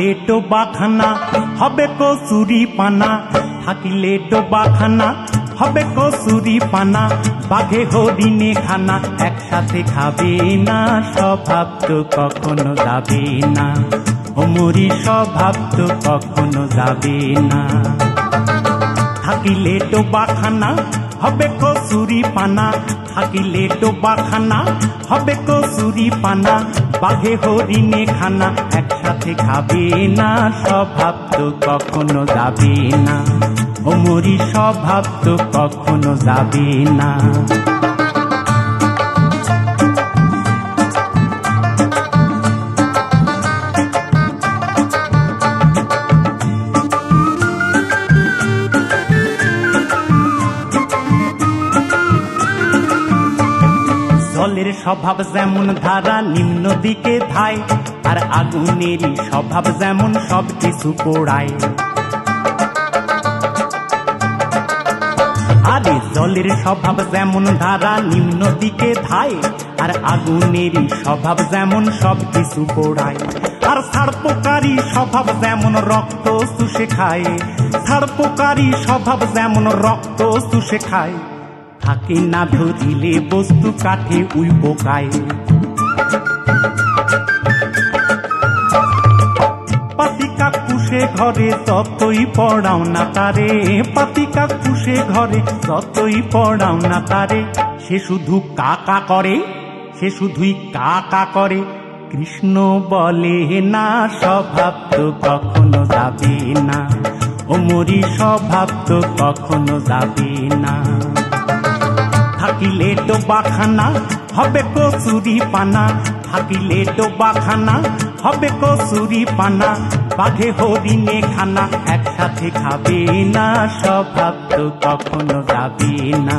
থাকিলে ডোবাখানা হবে কচুরি পানা, থাকিলে ডোবাখানা হবে কচুরি পানা। বাঘে হরিণে খানা একসাথে খাবে না, স্বভাব তো কখনো যাবে না, ওমরি স্বভাব তো কখনো যাবে না। থাকিলে ডোবাখানা হবে কচুরি পানা, থাকিলে ডোবাখানা হবে কচুরি পানা। বাঘে হরিণে খানা একসাথে খাবে না, স্বভাব তো কখনো যাবে না, ওমরি স্বভাব তো কখনো যাবে না। জলের স্বভাব যেমন ধারা নিম্ন দিকে ধায়, আর আগুনেরই স্বভাব যেমন সব কিছু পোড়ায়। আরে জলের স্বভাব যেমন ধারা নিম্ন দিকে ধায়, আর আগুনেরই স্বভাব যেমন সব কিছু পোড়ায়। আর ছাড়পোকারী স্বভাব যেমন রক্ত চুষে খায়, ছাড়পোকারী স্বভাব যেমন রক্ত চুষে খায়। থাকে না ধরিলে বস্তু কাঠে উই পোকায়। পাতিকা কুশে ঘরে যতই পড়াও না তারে, পাতিকা কুশে ঘরে যতই পড়াও না তারে। সে শুধু কাকা করে, সে শুধুই কাকা করে। কৃষ্ণ বলে না, স্বভাব তো কখনো যাবে না, ওমরি স্বভাব তো কখনো যাবে না। থাকিলে ডোবাখানা হবে কচুরি পানা, থাকিলে ডোবাখানা হবে কচুরি পানা। বাঘে হরিণে খানা একসাথে খাবে না, স্বভাব তো কখনো যাবে না,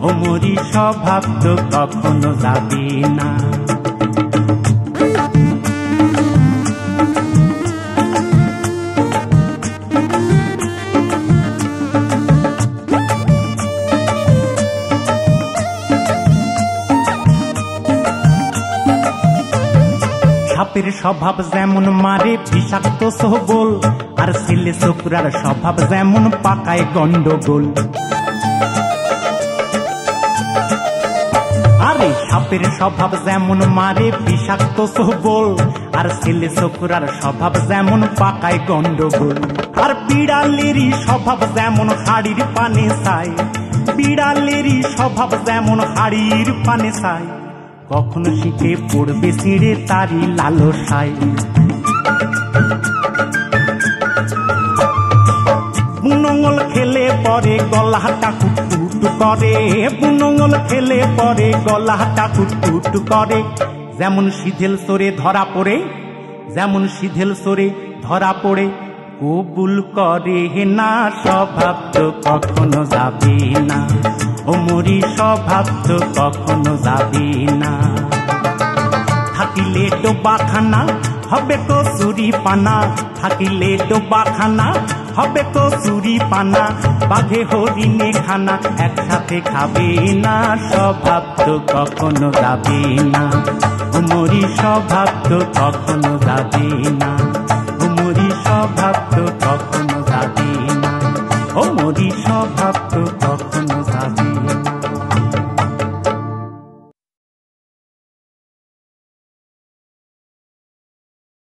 ওমরি স্বভাব তো কখনো যাবে না। সাপের স্বভাব যেমন মারে বিষাক্ত সবল, আর ছেলে ছোকরার স্বভাব যেমন পাকায় গন্ডগোল। আরে সাপের স্বভাব যেমন মারে বিষাক্ত সবল, আর ছেলে ছোকরার স্বভাব যেমন পাকায় গন্ডগোল। আর বিড়ালেরই স্বভাব যেমন হাড়ির পানে চায়, বিড়ালেরই স্বভাব যেমন হাড়ির পানে চায়। কখনো শিখে পড়বে ছিঁড়ে তারি লালসায়। বুনঙ্গল খেলে পরে গলাটা কুটকুট করে, বুনঙ্গল খেলে পরে গলাটা কুটকুট করে। যেমন সিধেল সরে ধরা পড়ে, যেমন সিধেল সরে ধরা পড়ে। কবুল করে না, স্বভাব তো কখনো যাবে না, ওমরি স্বভাব তো কখনো যাবে না। থাকিলে ডোবাখানা হবে কচুরি পানা, থাকিলে ডোবাখানা হবে কচুরি পানা। বাঘে হরিণে খানা একসাথে খাবে না, স্বভাব তো কখনো যাবে না, ওমরি স্বভাব তো কখনো যাবে না, ওমরি স্বভাব তো কখনো যাবে না, ওমরি স্বভাব।